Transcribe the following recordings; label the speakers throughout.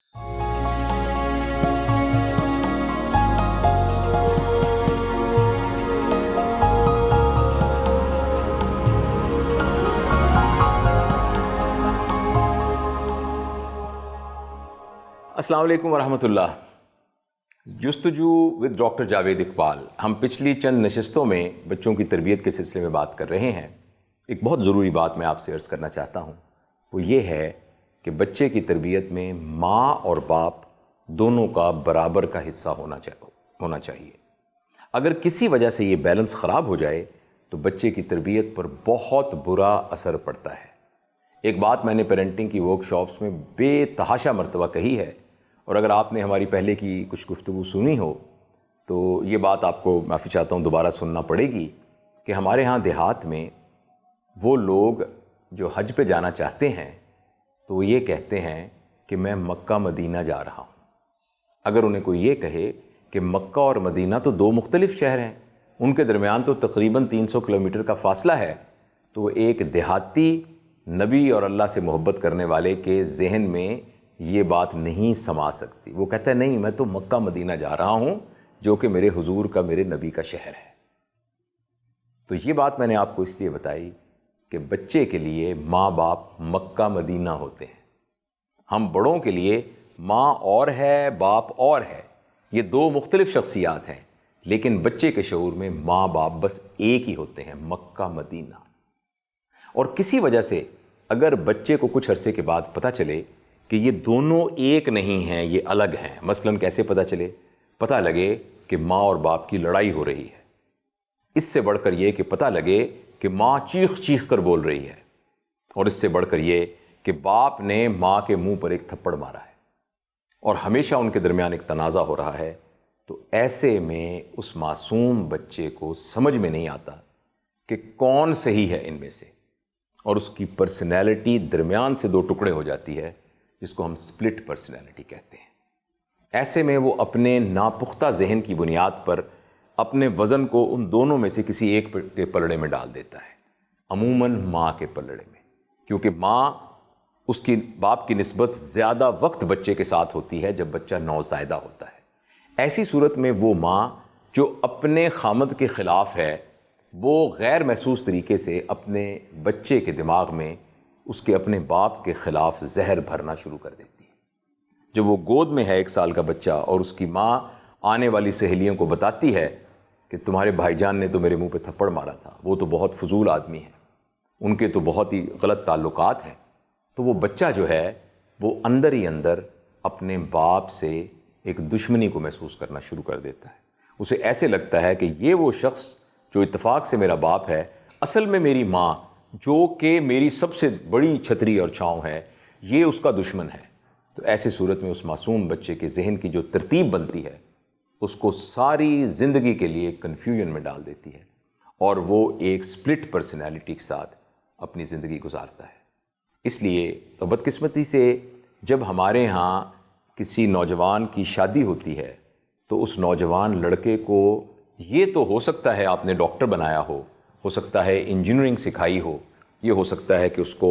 Speaker 1: السلام علیکم ورحمۃ اللہ. جستجو ود ڈاکٹر جاوید اقبال. ہم پچھلی چند نشستوں میں بچوں کی تربیت کے سلسلے میں بات کر رہے ہیں. ایک بہت ضروری بات میں آپ سے عرض کرنا چاہتا ہوں، وہ یہ ہے کہ بچے کی تربیت میں ماں اور باپ دونوں کا برابر کا حصہ ہونا چاہیے. اگر کسی وجہ سے یہ بیلنس خراب ہو جائے تو بچے کی تربیت پر بہت برا اثر پڑتا ہے. ایک بات میں نے پیرنٹنگ کی ورک شاپس میں بے تحاشا مرتبہ کہی ہے، اور اگر آپ نے ہماری پہلے کی کچھ گفتگو سنی ہو تو یہ بات آپ کو معافی چاہتا ہوں دوبارہ سننا پڑے گی کہ ہمارے ہاں دیہات میں وہ لوگ جو حج پہ جانا چاہتے ہیں تو وہ یہ کہتے ہیں کہ میں مکہ مدینہ جا رہا ہوں. اگر انہیں کوئی یہ کہے کہ مکہ اور مدینہ تو دو مختلف شہر ہیں، ان کے درمیان تو تقریباً 300 کلومیٹر کا فاصلہ ہے، تو وہ ایک دیہاتی نبی اور اللہ سے محبت کرنے والے کے ذہن میں یہ بات نہیں سما سکتی. وہ کہتا ہے نہیں، میں تو مکہ مدینہ جا رہا ہوں جو کہ میرے حضور کا، میرے نبی کا شہر ہے. تو یہ بات میں نے آپ کو اس لیے بتائی کہ بچے کے لیے ماں باپ مکہ مدینہ ہوتے ہیں. ہم بڑوں کے لیے ماں اور ہے، باپ اور ہے، یہ دو مختلف شخصیات ہیں، لیکن بچے کے شعور میں ماں باپ بس ایک ہی ہوتے ہیں، مکہ مدینہ. اور کسی وجہ سے اگر بچے کو کچھ عرصے کے بعد پتہ چلے کہ یہ دونوں ایک نہیں ہیں، یہ الگ ہیں، مثلاً کیسے پتہ چلے؟ پتہ لگے کہ ماں اور باپ کی لڑائی ہو رہی ہے. اس سے بڑھ کر یہ کہ پتہ لگے کہ ماں چیخ چیخ کر بول رہی ہے، اور اس سے بڑھ کر یہ کہ باپ نے ماں کے منہ پر ایک تھپڑ مارا ہے اور ہمیشہ ان کے درمیان ایک تنازع ہو رہا ہے. تو ایسے میں اس معصوم بچے کو سمجھ میں نہیں آتا کہ کون صحیح ہے ان میں سے، اور اس کی پرسنالٹی درمیان سے دو ٹکڑے ہو جاتی ہے، جس کو ہم سپلٹ پرسنالٹی کہتے ہیں. ایسے میں وہ اپنے ناپختہ ذہن کی بنیاد پر اپنے وزن کو ان دونوں میں سے کسی ایک کے پلڑے میں ڈال دیتا ہے، عموماً ماں کے پلڑے میں، کیونکہ ماں اس کی باپ کی نسبت زیادہ وقت بچے کے ساتھ ہوتی ہے جب بچہ نوزائیدہ ہوتا ہے. ایسی صورت میں وہ ماں جو اپنے خامد کے خلاف ہے، وہ غیر محسوس طریقے سے اپنے بچے کے دماغ میں اس کے اپنے باپ کے خلاف زہر بھرنا شروع کر دیتی ہے. جب وہ گود میں ہے 1 سال کا بچہ اور اس کی ماں آنے والی سہیلیوں کو بتاتی ہے کہ تمہارے بھائی جان نے تو میرے منہ پہ تھپڑ مارا تھا، وہ تو بہت فضول آدمی ہیں، ان کے تو بہت ہی غلط تعلقات ہیں، تو وہ بچہ جو ہے وہ اندر ہی اندر اپنے باپ سے ایک دشمنی کو محسوس کرنا شروع کر دیتا ہے. اسے ایسے لگتا ہے کہ یہ وہ شخص جو اتفاق سے میرا باپ ہے، اصل میں میری ماں جو کہ میری سب سے بڑی چھتری اور چھاؤں ہے، یہ اس کا دشمن ہے. تو ایسی صورت میں اس معصوم بچے کے ذہن کی جو ترتیب بنتی ہے اس کو ساری زندگی کے لیے کنفیوژن میں ڈال دیتی ہے، اور وہ ایک سپلٹ پرسنالٹی کے ساتھ اپنی زندگی گزارتا ہے. اس لیے بدقسمتی سے جب ہمارے ہاں کسی نوجوان کی شادی ہوتی ہے تو اس نوجوان لڑکے کو یہ تو ہو سکتا ہے آپ نے ڈاکٹر بنایا ہو سکتا ہے انجینئرنگ سکھائی ہو، یہ ہو سکتا ہے کہ اس کو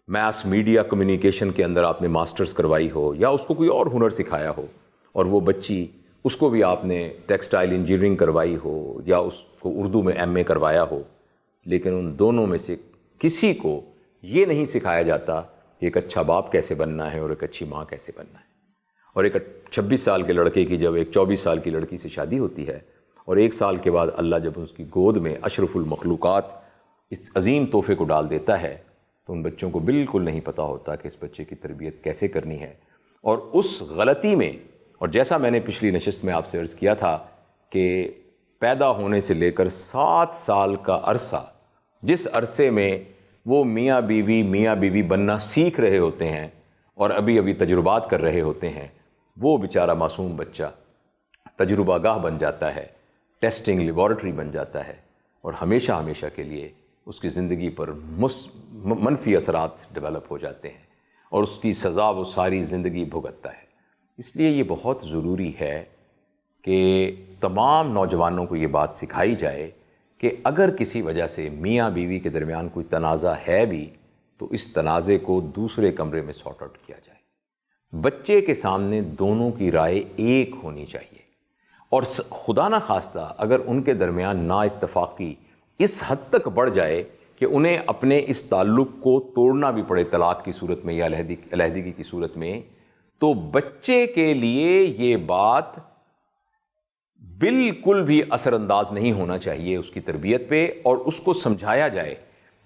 Speaker 1: میس میڈیا کمیونیکیشن کے اندر آپ نے ماسٹرز کروائی ہو، یا اس کو کوئی اور ہنر سکھایا ہو، اور وہ بچی اس کو بھی آپ نے ٹیکسٹائل انجینئرنگ کروائی ہو یا اس کو اردو میں ایم اے کروایا ہو، لیکن ان دونوں میں سے کسی کو یہ نہیں سکھایا جاتا کہ ایک اچھا باپ کیسے بننا ہے اور ایک اچھی ماں کیسے بننا ہے. اور ایک 26 سال کے لڑکے کی جب ایک 24 سال کی لڑکی سے شادی ہوتی ہے اور 1 سال کے بعد اللہ جب اس کی گود میں اشرف المخلوقات اس عظیم تحفے کو ڈال دیتا ہے تو ان بچوں کو بالکل نہیں پتہ ہوتا کہ اس بچے کی تربیت کیسے کرنی ہے. اور اس غلطی میں، اور جیسا میں نے پچھلی نشست میں آپ سے عرض کیا تھا کہ پیدا ہونے سے لے کر 7 سال کا عرصہ، جس عرصے میں وہ میاں بیوی بننا سیکھ رہے ہوتے ہیں اور ابھی تجربات کر رہے ہوتے ہیں، وہ بیچارہ معصوم بچہ تجربہ گاہ بن جاتا ہے، ٹیسٹنگ لیبارٹری بن جاتا ہے، اور ہمیشہ کے لیے اس کی زندگی پر منفی اثرات ڈیولپ ہو جاتے ہیں، اور اس کی سزا وہ ساری زندگی بھگتتا ہے. اس لیے یہ بہت ضروری ہے کہ تمام نوجوانوں کو یہ بات سکھائی جائے کہ اگر کسی وجہ سے میاں بیوی کے درمیان کوئی تنازع ہے بھی تو اس تنازع کو دوسرے کمرے میں سارٹ آؤٹ کیا جائے. بچے کے سامنے دونوں کی رائے ایک ہونی چاہیے، اور خدا نہ خواستہ اگر ان کے درمیان نا اتفاقی اس حد تک بڑھ جائے کہ انہیں اپنے اس تعلق کو توڑنا بھی پڑے طلاق کی صورت میں یا علیحدگی کی صورت میں، تو بچے کے لیے یہ بات بالکل بھی اثر انداز نہیں ہونا چاہیے اس کی تربیت پہ، اور اس کو سمجھایا جائے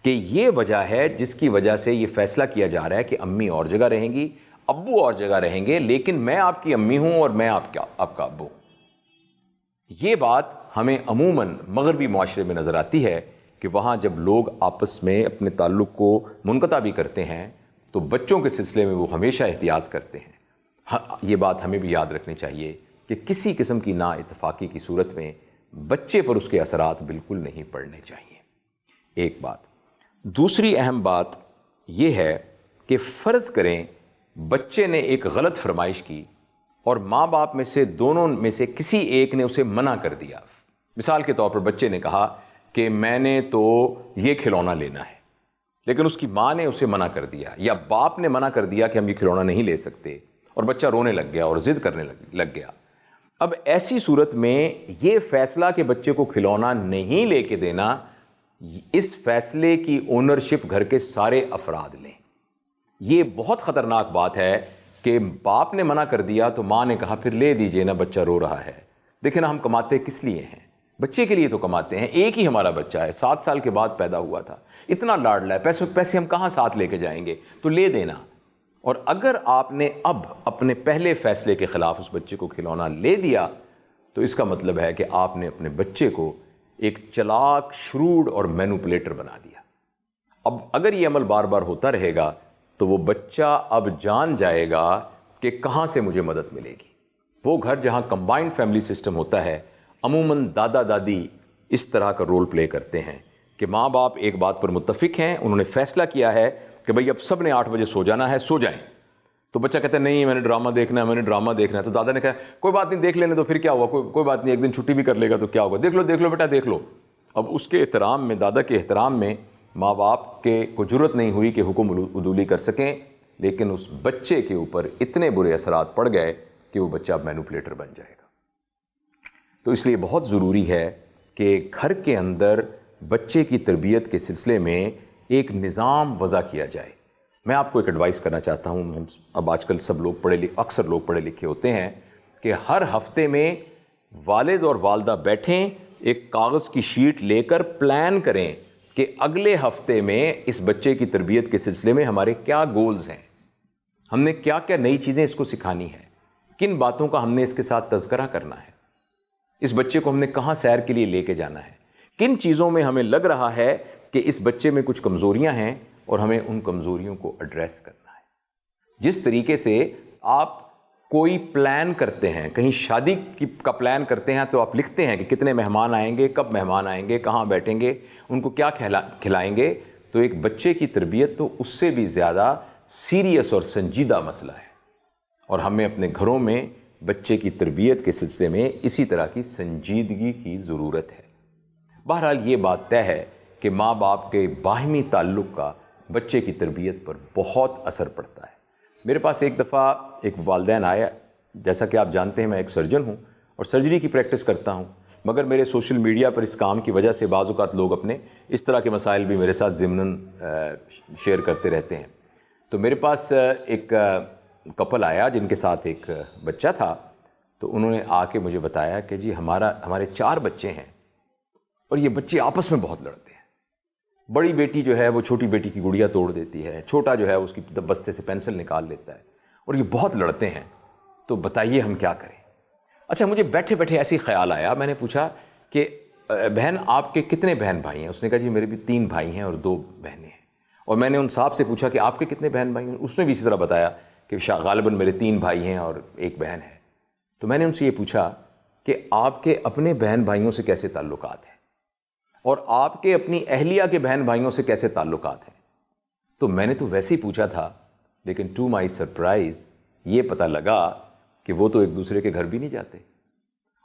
Speaker 1: کہ یہ وجہ ہے جس کی وجہ سے یہ فیصلہ کیا جا رہا ہے کہ امی اور جگہ رہیں گی، ابو اور جگہ رہیں گے، لیکن میں آپ کی امی ہوں اور میں آپ کا ابو ہوں۔ یہ بات ہمیں عموماً مغربی معاشرے میں نظر آتی ہے کہ وہاں جب لوگ آپس میں اپنے تعلق کو منقطع بھی کرتے ہیں تو بچوں کے سلسلے میں وہ ہمیشہ احتیاط کرتے ہیں۔ یہ بات ہمیں بھی یاد رکھنی چاہیے کہ کسی قسم کی نا اتفاقی کی صورت میں بچے پر اس کے اثرات بالکل نہیں پڑنے چاہیے، ایک بات۔ دوسری اہم بات یہ ہے کہ فرض کریں بچے نے ایک غلط فرمائش کی اور ماں باپ میں سے دونوں میں سے کسی ایک نے اسے منع کر دیا۔ مثال کے طور پر بچے نے کہا کہ میں نے تو یہ کھلونا لینا ہے، لیکن اس کی ماں نے اسے منع کر دیا، یا باپ نے منع کر دیا کہ ہم یہ کھلونا نہیں لے سکتے، اور بچہ رونے لگ گیا اور ضد کرنے لگ گیا۔ اب ایسی صورت میں یہ فیصلہ کہ بچے کو کھلونا نہیں لے کے دینا، اس فیصلے کی اونرشپ گھر کے سارے افراد لیں۔ یہ بہت خطرناک بات ہے کہ باپ نے منع کر دیا تو ماں نے کہا پھر لے دیجئے نا، بچہ رو رہا ہے، دیکھیں نا ہم کماتے کس لیے ہیں، بچے کے لیے تو کماتے ہیں، ایک ہی ہمارا بچہ ہے، 7 سال کے بعد پیدا ہوا تھا، اتنا لاڈلا ہے، پیسے ہم کہاں ساتھ لے کے جائیں گے، تو لے دینا۔ اور اگر آپ نے اب اپنے پہلے فیصلے کے خلاف اس بچے کو کھلونا لے دیا تو اس کا مطلب ہے کہ آپ نے اپنے بچے کو ایک چلاک، شروڈ اور مینوپولیٹر بنا دیا۔ اب اگر یہ عمل بار بار ہوتا رہے گا تو وہ بچہ اب جان جائے گا کہ کہاں سے مجھے مدد ملے گی۔ وہ گھر جہاں کمبائنڈ فیملی سسٹم ہوتا ہے، عموماً دادا دادی اس طرح کا رول پلے کرتے ہیں کہ ماں باپ ایک بات پر متفق ہیں، انہوں نے فیصلہ کیا ہے کہ بھئی اب سب نے 8 بجے سو جانا ہے، سو جائیں۔ تو بچہ کہتا ہے نہیں میں نے ڈرامہ دیکھنا ہے، تو دادا نے کہا کوئی بات نہیں دیکھ لینے تو پھر کیا ہوا، کوئی بات نہیں، ایک دن چھٹی بھی کر لے گا تو کیا ہوگا، دیکھ لو بیٹا دیکھ لو۔ اب اس کے احترام میں، دادا کے احترام میں ماں باپ کے کو جرت نہیں ہوئی کہ حکم عدولی کر سکیں، لیکن اس بچے کے اوپر اتنے برے اثرات پڑ گئے کہ وہ بچہ مینوپولیٹر بن جائے گا۔ تو اس لیے بہت ضروری ہے کہ گھر کے اندر بچے کی تربیت کے سلسلے میں ایک نظام وضع کیا جائے۔ میں آپ کو ایک ایڈوائس کرنا چاہتا ہوں، اب آج کل سب لوگ اکثر لوگ پڑھے لکھے ہوتے ہیں، کہ ہر ہفتے میں والد اور والدہ بیٹھیں، ایک کاغذ کی شیٹ لے کر پلان کریں کہ اگلے ہفتے میں اس بچے کی تربیت کے سلسلے میں ہمارے کیا گولز ہیں، ہم نے کیا کیا نئی چیزیں اس کو سکھانی ہیں، کن باتوں کا ہم نے اس کے ساتھ تذکرہ کرنا ہے، اس بچے کو ہم نے کہاں سیر کے لیے لے کے جانا ہے، کن چیزوں میں ہمیں لگ رہا ہے کہ اس بچے میں کچھ کمزوریاں ہیں اور ہمیں ان کمزوریوں کو ایڈریس کرنا ہے۔ جس طریقے سے آپ کوئی پلان کرتے ہیں، کہیں شادی کا پلان کرتے ہیں تو آپ لکھتے ہیں کہ کتنے مہمان آئیں گے، کب مہمان آئیں گے، کہاں بیٹھیں گے، ان کو کیا کھلائیں گے، تو ایک بچے کی تربیت تو اس سے بھی زیادہ سیریس اور سنجیدہ مسئلہ ہے، اور ہمیں اپنے گھروں میں بچے کی تربیت کے سلسلے میں اسی طرح کی سنجیدگی کی ضرورت ہے۔ بہرحال یہ بات طے ہے کہ ماں باپ کے باہمی تعلق کا بچے کی تربیت پر بہت اثر پڑتا ہے۔ میرے پاس ایک دفعہ ایک والدین آیا، جیسا کہ آپ جانتے ہیں میں ایک سرجن ہوں اور سرجری کی پریکٹس کرتا ہوں، مگر میرے سوشل میڈیا پر اس کام کی وجہ سے بعض اوقات لوگ اپنے اس طرح کے مسائل بھی میرے ساتھ ضمناً شیئر کرتے رہتے ہیں۔ تو میرے پاس ایک کپل آیا جن کے ساتھ ایک بچہ تھا، تو انہوں نے آ کے مجھے بتایا کہ جی ہمارے 4 بچے ہیں اور یہ بچے آپس میں بہت لڑتے ہیں۔ بڑی بیٹی جو ہے وہ چھوٹی بیٹی کی گڑیا توڑ دیتی ہے، چھوٹا جو ہے اس کی بستے سے پینسل نکال لیتا ہے، اور یہ بہت لڑتے ہیں، تو بتائیے ہم کیا کریں۔ اچھا مجھے بیٹھے بیٹھے ایسی خیال آیا، میں نے پوچھا کہ بہن آپ کے کتنے بہن بھائی ہیں؟ اس نے کہا جی میرے بھی 3 بھائی ہیں اور 2 بہنیں ہیں۔ اور میں نے ان صاحب سے پوچھا کہ آپ کے کتنے بہن بھائی ہیں؟ اس نے بھی اسی طرح بتایا کہ غالباً میرے 3 بھائی ہیں اور 1 بہن ہے۔ تو میں نے ان سے یہ پوچھا کہ آپ کے اپنے بہن بھائیوں سے کیسے تعلقات ہیں اور آپ کے اپنی اہلیہ کے بہن بھائیوں سے کیسے تعلقات ہیں؟ تو میں نے تو ویسے ہی پوچھا تھا، لیکن ٹو مائی سرپرائز یہ پتہ لگا کہ وہ تو ایک دوسرے کے گھر بھی نہیں جاتے،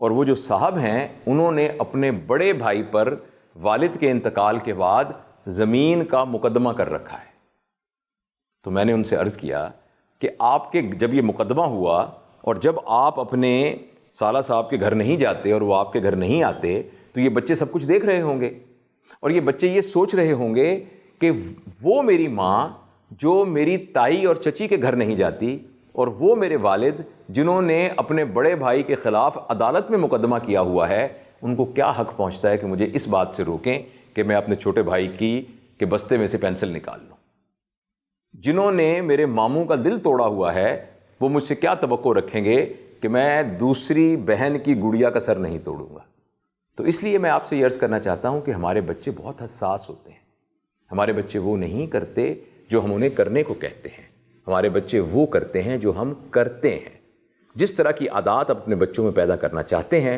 Speaker 1: اور وہ جو صاحب ہیں انہوں نے اپنے بڑے بھائی پر والد کے انتقال کے بعد زمین کا مقدمہ کر رکھا ہے۔ تو میں نے ان سے عرض کیا کہ آپ کے جب یہ مقدمہ ہوا اور جب آپ اپنے سالہ صاحب کے گھر نہیں جاتے اور وہ آپ کے گھر نہیں آتے تو یہ بچے سب کچھ دیکھ رہے ہوں گے اور یہ بچے یہ سوچ رہے ہوں گے کہ وہ میری ماں جو میری تائی اور چچی کے گھر نہیں جاتی اور وہ میرے والد جنہوں نے اپنے بڑے بھائی کے خلاف عدالت میں مقدمہ کیا ہوا ہے، ان کو کیا حق پہنچتا ہے کہ مجھے اس بات سے روکیں کہ میں اپنے چھوٹے بھائی کے بستے میں سے پینسل نکال لوں۔ جنہوں نے میرے ماموں کا دل توڑا ہوا ہے وہ مجھ سے کیا توقع رکھیں گے کہ میں دوسری بہن کی گڑیا کا سر نہیں توڑوں گا۔ تو اس لیے میں آپ سے یہ عرض کرنا چاہتا ہوں کہ ہمارے بچے بہت حساس ہوتے ہیں۔ ہمارے بچے وہ نہیں کرتے جو ہم انہیں کرنے کو کہتے ہیں، ہمارے بچے وہ کرتے ہیں جو ہم کرتے ہیں۔ جس طرح کی عادات اپنے بچوں میں پیدا کرنا چاہتے ہیں،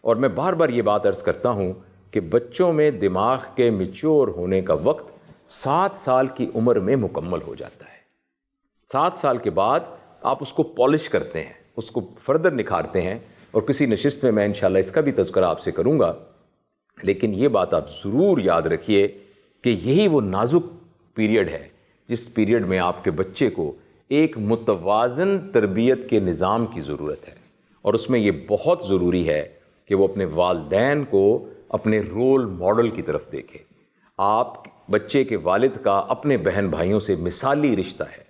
Speaker 1: اور میں بار بار یہ بات عرض کرتا ہوں کہ بچوں میں دماغ کے میچور ہونے کا وقت 7 سال کی عمر میں مکمل ہو جاتا ہے۔ 7 سال کے بعد آپ اس کو پالش کرتے ہیں، اس کو فردر نکھارتے ہیں، اور کسی نشست میں انشاءاللہ اس کا بھی تذکرہ آپ سے کروں گا۔ لیکن یہ بات آپ ضرور یاد رکھیے کہ یہی وہ نازک پیریڈ ہے جس پیریڈ میں آپ کے بچے کو ایک متوازن تربیت کے نظام کی ضرورت ہے، اور اس میں یہ بہت ضروری ہے کہ وہ اپنے والدین کو اپنے رول ماڈل کی طرف دیکھے۔ آپ بچے کے والد کا اپنے بہن بھائیوں سے مثالی رشتہ ہے،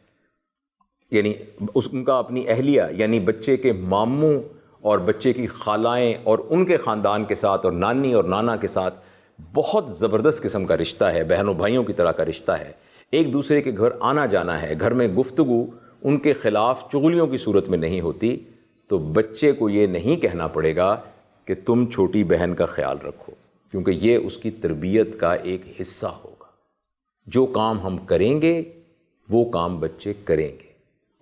Speaker 1: یعنی ان کا اپنی اہلیہ یعنی بچے کے ماموں اور بچے کی خالائیں اور ان کے خاندان کے ساتھ اور نانی اور نانا کے ساتھ بہت زبردست قسم کا رشتہ ہے، بہنوں بھائیوں کی طرح کا رشتہ ہے۔ ایک دوسرے کے گھر آنا جانا ہے، گھر میں گفتگو ان کے خلاف چغلیوں کی صورت میں نہیں ہوتی، تو بچے کو یہ نہیں کہنا پڑے گا کہ تم چھوٹی بہن کا خیال رکھو، کیونکہ یہ اس کی تربیت کا ایک حصہ ہوگا۔ جو کام ہم کریں گے وہ کام بچے کریں گے،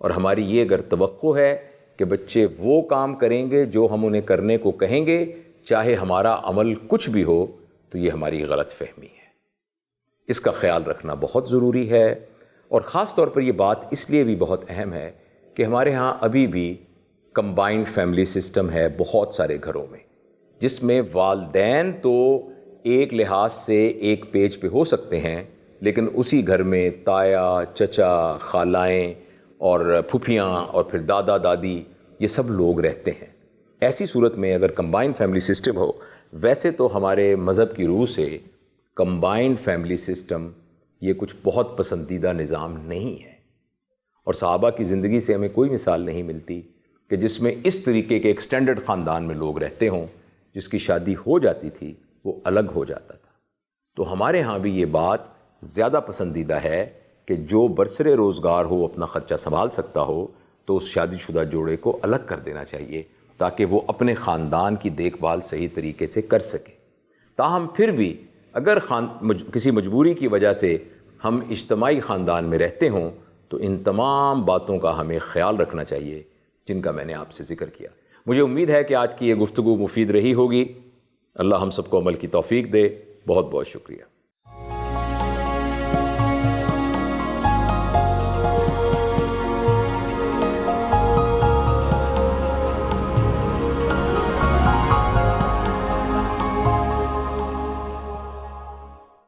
Speaker 1: اور ہماری یہ اگر توقع ہے کہ بچے وہ کام کریں گے جو ہم انہیں کرنے کو کہیں گے، چاہے ہمارا عمل کچھ بھی ہو، تو یہ ہماری غلط فہمی ہے۔ اس کا خیال رکھنا بہت ضروری ہے، اور خاص طور پر یہ بات اس لیے بھی بہت اہم ہے کہ ہمارے ہاں ابھی بھی کمبائنڈ فیملی سسٹم ہے بہت سارے گھروں میں، جس میں والدین تو ایک لحاظ سے ایک پیج پہ ہو سکتے ہیں، لیکن اسی گھر میں تایا، چچا، خالائیں اور پھوپھیاں اور پھر دادا دادی، یہ سب لوگ رہتے ہیں۔ ایسی صورت میں اگر کمبائنڈ فیملی سسٹم ہو، ویسے تو ہمارے مذہب کی روح سے کمبائنڈ فیملی سسٹم یہ کچھ بہت پسندیدہ نظام نہیں ہے، اور صحابہ کی زندگی سے ہمیں کوئی مثال نہیں ملتی کہ جس میں اس طریقے کے ایکسٹینڈڈ خاندان میں لوگ رہتے ہوں، جس کی شادی ہو جاتی تھی وہ الگ ہو جاتا تھا۔ تو ہمارے ہاں بھی یہ بات زیادہ پسندیدہ ہے کہ جو برسر روزگار ہو، اپنا خرچہ سنبھال سکتا ہو، تو اس شادی شدہ جوڑے کو الگ کر دینا چاہیے تاکہ وہ اپنے خاندان کی دیکھ بھال صحیح طریقے سے کر سکے۔ تاہم پھر بھی اگر کسی مجبوری کی وجہ سے ہم اجتماعی خاندان میں رہتے ہوں تو ان تمام باتوں کا ہمیں خیال رکھنا چاہیے جن کا میں نے آپ سے ذکر کیا۔ مجھے امید ہے کہ آج کی یہ گفتگو مفید رہی ہوگی۔ اللہ ہم سب کو عمل کی توفیق دے۔ بہت بہت شکریہ۔